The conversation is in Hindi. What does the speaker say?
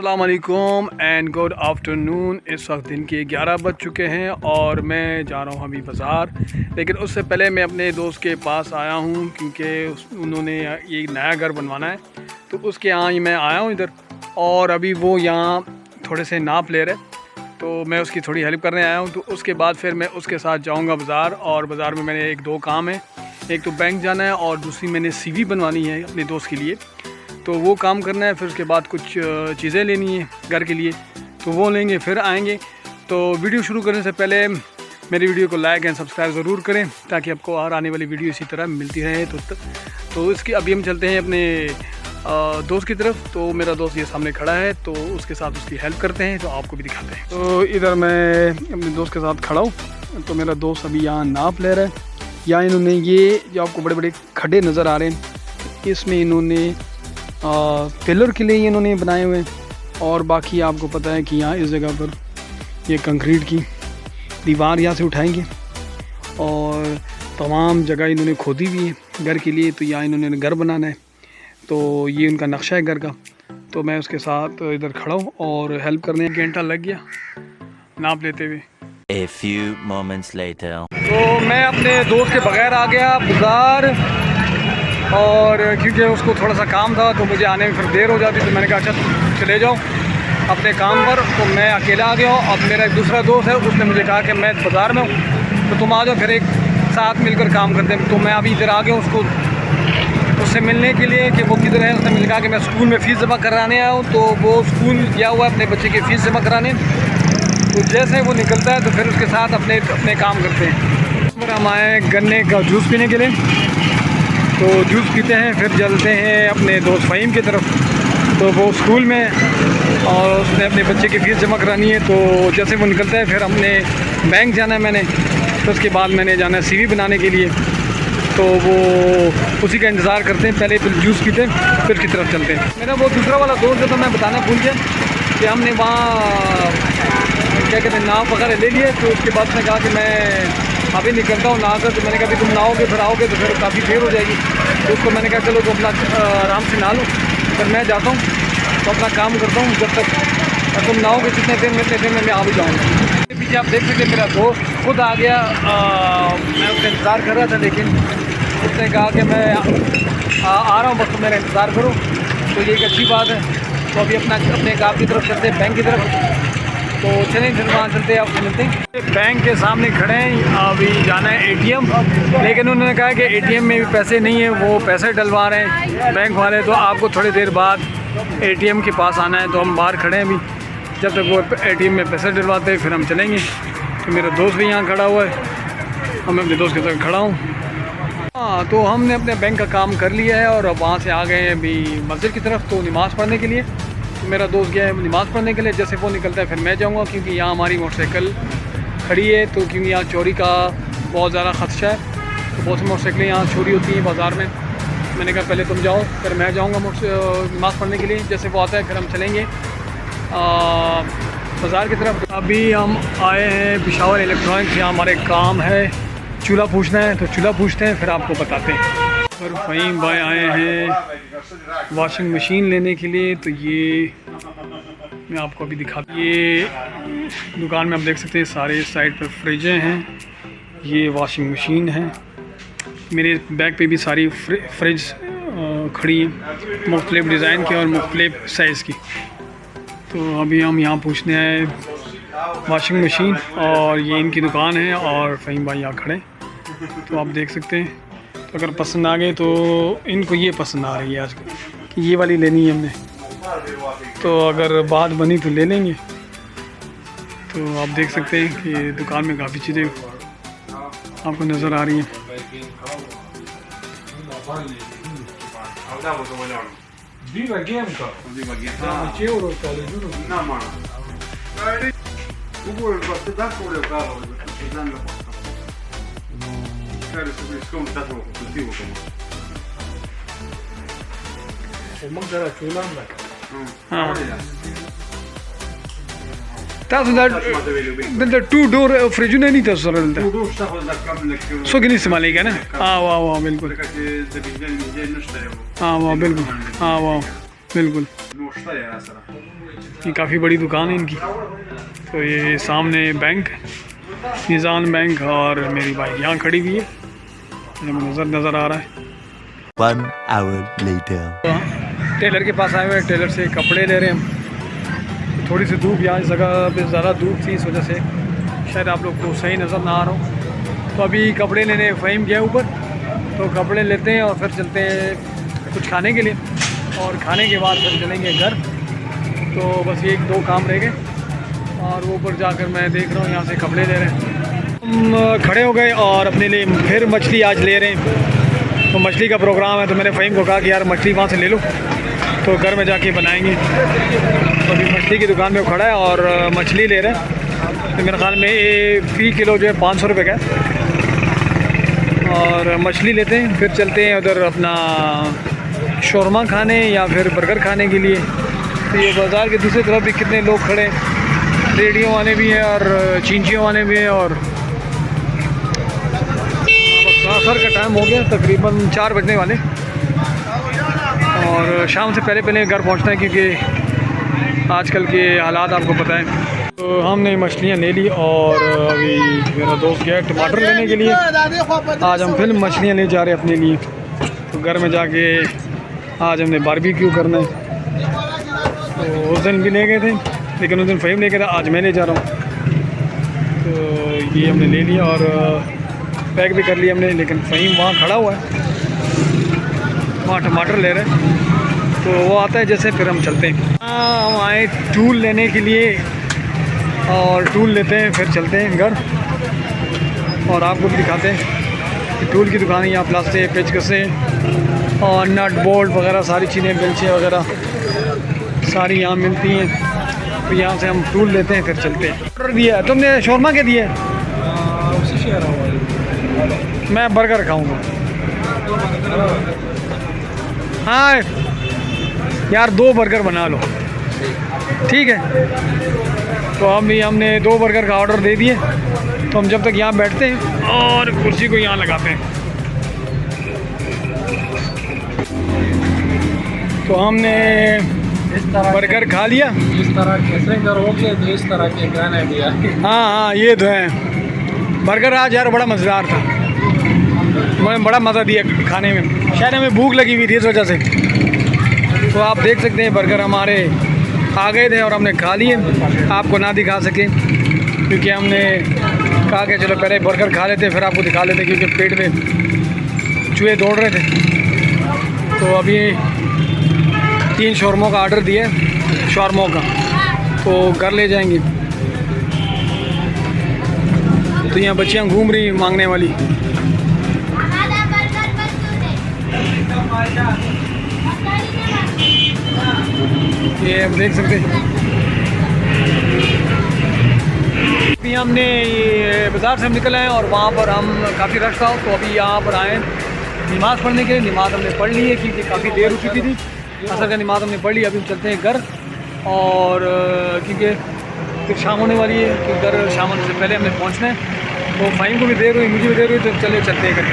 अस्सलाम वालेकुम एंड गुड आफ्टरनून। इस वक्त दिन के 11 बज चुके हैं और मैं जा रहा हूँ अभी बाज़ार। लेकिन उससे पहले मैं अपने दोस्त के पास आया हूँ क्योंकि उन्होंने ये नया घर बनवाना है, तो उसके यहाँ ही मैं आया हूँ इधर। और अभी वो यहाँ थोड़े से नाप ले रहे, तो मैं उसकी थोड़ी हेल्प करने आया हूँ। तो उसके बाद फिर मैं उसके साथ जाऊँगा बाज़ार। और बाज़ार में मैंने एक दो काम है, एक तो बैंक जाना है और दूसरी मैंने CV बनवानी है अपने दोस्त के लिए, तो वो काम करना है। फिर उसके बाद कुछ चीज़ें लेनी है घर के लिए, तो वो लेंगे फिर आएंगे। तो वीडियो शुरू करने से पहले मेरी वीडियो को लाइक एंड सब्सक्राइब ज़रूर करें ताकि आपको और आने वाली वीडियो इसी तरह मिलती रहे। तो इसकी अभी हम चलते हैं अपने दोस्त की तरफ। तो मेरा दोस्त ये सामने खड़ा है, तो उसके साथ उसकी हेल्प करते हैं, तो आपको भी दिखाते हैं। तो इधर मैं अपने दोस्त के साथ खड़ा हूँ। तो मेरा दोस्त अभी यहाँ नाप ले रहा है। यहाँ इन्होंने ये जो आपको बड़े बड़े खड्डे नज़र आ रहे हैं, इसमें इन्होंने पिलर के लिए इन्होंने बनाए हुए हैं। और बाकी आपको पता है कि यहाँ इस जगह पर ये कंक्रीट की दीवार यहाँ से उठाएंगे और तमाम जगह इन्होंने खोदी हुई है घर के लिए। तो यहाँ इन्होंने घर बनाना है, तो ये उनका नक्शा है घर का। तो मैं उसके साथ इधर खड़ा हूँ और हेल्प करने। घंटा लग गया नाप लेते हुए। A few moments later. तो मैं अपने दोस्त के बगैर आ गया बाज़ार, और क्योंकि उसको थोड़ा सा काम था तो मुझे आने में फिर देर हो जाती, तो मैंने कहा अच्छा चले जाओ अपने काम पर। तो मैं अकेला आ गया हूँ। अब मेरा एक दूसरा दोस्त है, उसने मुझे कहा कि मैं बाज़ार में हूँ तो तुम आ जाओ, फिर एक साथ मिलकर काम करते हैं। तो मैं अभी इधर आ गया हूँ उससे मिलने के लिए कि वो किधर है। उसने मुझे कहा कि मैं स्कूल में फ़ीस जमा कराने आया हूँ, तो वो स्कूल गया हुआ है अपने बच्चे की फ़ीस जमा कराने। तो जैसे वो निकलता है तो फिर उसके साथ अपने काम करते हैं। फिर हम आए गन्ने का जूस पीने के लिए, तो जूस पीते हैं, फिर चलते हैं अपने दोस्त फ़हीम की तरफ। तो वो स्कूल में और उसने अपने बच्चे की फ़ीस जमा करानी है। तो जैसे वो निकलता है फिर हमने बैंक जाना है मैंने, तो उसके बाद मैंने जाना है CV बनाने के लिए। तो वो उसी का इंतज़ार करते हैं, पहले जूस पीते हैं फिर की तरफ चलते हैं। मेरा वो दूसरा वाला दोस्त है, तो मैं बताना भूल गया कि हमने वहाँ क्या कहते हैं नाव वगैरह ले लिए। तो उसके बाद उसने कहा कि मैं अभी निकलता हूँ नहा कर। तो मैंने कहा अभी तुम नहाओगे फिर आओगे तो फिर काफ़ी देर हो जाएगी। तो उसको मैंने कहा चलो तो अपना आराम से नहा लो, फिर मैं जाता हूँ तो अपना काम करता हूँ जब तक तुम नहाओगे। जितने देर में मैं आ भी जाऊँगा। पीछे आप देख सकते मेरा दोस्त खुद आ गया। मैं उसका इंतज़ार कर रहा था, लेकिन उसने कहा कि मैं आ रहा हूँ, बस तुम मेरा इंतज़ार करो। तो ये एक अच्छी बात है। तो अभी अपने काम की तरफ चलते हैं, बैंक की तरफ। तो चलें फिर वहाँ चलते हैं, आपसे मिलते हैं। बैंक के सामने खड़े हैं, अभी जाना है ATM, लेकिन उन्होंने कहा कि ATM में भी पैसे नहीं है, वो पैसे डलवा रहे हैं बैंक वाले। तो आपको थोड़ी देर बाद ATM के पास आना है। तो हम बाहर खड़े हैं अभी, जब तक वो ATM में पैसे डलवाते हैं फिर हम चलेंगे। तो मेरा दोस्त भी यहाँ खड़ा हुआ है, और मैं अपने दोस्त के साथ खड़ा हूँ। हाँ, तो हमने अपने बैंक का काम कर लिया है और अब वहाँ से आ गए हैं अभी मस्जिद की तरफ, तो नमाज़ पढ़ने के लिए। तो मेरा दोस्त गया है नमाज़ पढ़ने के लिए। जैसे वो निकलता है फिर मैं जाऊँगा, क्योंकि यहाँ हमारी मोटरसाइकिल खड़ी है। तो क्योंकि यहाँ चोरी का बहुत ज़्यादा ख़दशा है, तो बहुत सी मोटरसाइकिलें यहाँ चोरी होती हैं बाज़ार में। मैंने कहा पहले तुम जाओ फिर मैं जाऊँगा नमाज़ पढ़ने के लिए। जैसे वो आता है फिर हम चलेंगे बाज़ार की तरफ। अभी हम आए हैं पेशावर इलेक्ट्रॉनिक्स, यहाँ हमारे काम है चूल्हा पूछना है, तो चूल्हा पूछते हैं फिर आपको बताते हैं। और फ़हीम भाई आए हैं वॉशिंग मशीन लेने के लिए। तो ये मैं आपको अभी दिखाता हूँ। ये दुकान में आप देख सकते हैं सारे साइड पर फ्रिजें हैं, ये वॉशिंग मशीन है। मेरे बैग पे भी सारी फ्रिज खड़ी हैं, मुख्तलिफ़ डिज़ाइन की और मुख्तलिफ़ साइज़ की। तो अभी हम यहाँ पूछने आए वॉशिंग मशीन, और ये इनकी दुकान है और फ़हीम भाई यहाँ खड़े। तो आप देख सकते हैं। तो अगर पसंद आ गए तो इनको ये पसंद आ रही है आज कि ये वाली लेनी है हमने, तो अगर बात बनी तो ले लेंगे। तो आप देख सकते हैं कि दुकान में काफ़ी चीज़ें आपको नज़र आ रही हैं। टू डोर फ्रिज नहीं था सर, सो कि नहीं इस्तेमाल है ना। हाँ वाह वाह बिल्कुल, हाँ वाह बिल्कुल, हाँ वाह बिल्कुल। ये काफ़ी बड़ी दुकान है इनकी। तो ये सामने बैंक, निज़ाम बैंक, और मेरी बाइक यहाँ खड़ी हुई है, मुझे नज़र आ रहा है। 1 hour later. टेलर के पास आए हुए हैं, टेलर से कपड़े ले रहे हैं हम। थोड़ी सी धूप यहाँ इस जगह पे ज़्यादा धूप थी, इस वजह से शायद आप लोग को सही नज़र ना आ रहा हो। तो अभी कपड़े लेने फ़हीम गया ऊपर, तो कपड़े लेते हैं और फिर चलते हैं कुछ खाने के लिए, और खाने के बाद फिर चलेंगे घर। तो बस ये 1-2 काम रह गए, और वो ऊपर जाकर मैं देख रहा हूँ यहाँ से कपड़े ले रहे हैं। हम खड़े हो गए और अपने लिए फिर मछली आज ले रहे हैं। तो मछली का प्रोग्राम है, तो मैंने फ़हीम को कहा कि यार मछली वहाँ से ले लो, तो घर में जाके बनाएंगे। तो अभी मछली की दुकान में खड़ा है और मछली ले रहे हैं। तो मेरे ख्याल में ये फ़ी किलो जो है 500 रुपये का है। और मछली लेते हैं, फिर चलते हैं उधर अपना शौरमा खाने या फिर बर्गर खाने के लिए। तो ये बाज़ार के दूसरी तरफ भी कितने लोग खड़े हैं, रेडियो वाले भी हैं और चिंचियों वाले भी हैं। और असर का टाइम हो गया, तकरीबन 4 बजने वाले, और शाम से पहले घर पहुंचना है, क्योंकि आजकल के हालात आपको पता है। तो हमने मछलियाँ ले ली, और अभी मेरा दोस्त गया टमाटर लेने के लिए। आज हम फिर मछलियाँ ले जा रहे हैं अपने लिए। तो घर में जाके आज हमने बारबेक्यू करना है। तो उस दिन भी ले गए थे, लेकिन उस दिन फ़हीम ले गया था, आज मैं ले जा रहा हूँ। तो ये हमने ले लिया और पैक भी कर लिया हमने, लेकिन फ़हीम वहाँ खड़ा हुआ है, वहाँ टमाटर ले रहे हैं। तो वो आता है जैसे, फिर हम चलते हैं। हम आए टूल लेने के लिए, और टूल लेते हैं फिर चलते हैं घर, और आपको भी दिखाते हैं कि टूल की दुकान है यहाँ। प्लास्टिक, पेचकसे और नट बोल्ट वगैरह सारी चीज़ें, बेल्चे वगैरह सारी यहाँ मिलती हैं। तो यहाँ से हम टूल लेते हैं, फिर चलते हैं। ऑर्डर दिया तुमने शौरमा के दिए? मैं बर्गर खाऊंगा। हाँ यार, 2 बर्गर बना लो, ठीक है। तो हमने 2 बर्गर का ऑर्डर दे दिए। तो हम जब तक यहाँ बैठते हैं और कुर्सी को यहाँ लगाते हैं। तो हमने बर्गर खा लिया। इस तरह के सिंगर हो गए, तो इस तरह के गाने भी आए। हाँ, ये तो है। बर्गर आज यार बड़ा मज़ेदार था, मैंने बड़ा मज़ा दिया खाने में। शायद हमें भूख लगी हुई थी इस वजह से। तो आप देख सकते हैं बर्गर हमारे आ गए थे और हमने खा लिए। आपको ना दिखा सके, क्योंकि हमने कहा कि चलो पहले बर्गर खा लेते फिर आपको दिखा लेते, क्योंकि पेट में चूहे दौड़ रहे थे। तो अभी 3 शौरमों का ऑर्डर दिया, शौरमों का, तो घर ले जाएंगे। तो यहाँ बच्चियाँ घूम रही मांगने वाली। ये आप देख सकते हैं। अभी हमने ये बाज़ार से हम निकल आए और वहाँ पर हम काफ़ी रश था। तो अभी यहाँ पर आए नमाज़ पढ़ने के लिए। नमाज़ हमने पढ़ ली है, क्योंकि काफ़ी देर हो चुकी थी। असर का नमाज़ हमने पढ़ ली। अभी हम चलते हैं घर, और क्योंकि फिर शाम होने वाली है, कि घर शाम होने से पहले हमें पहुँचना है। तो फ़हीम को भी देर हुई, मुझे भी देर हुई, तो चलते हैं घर।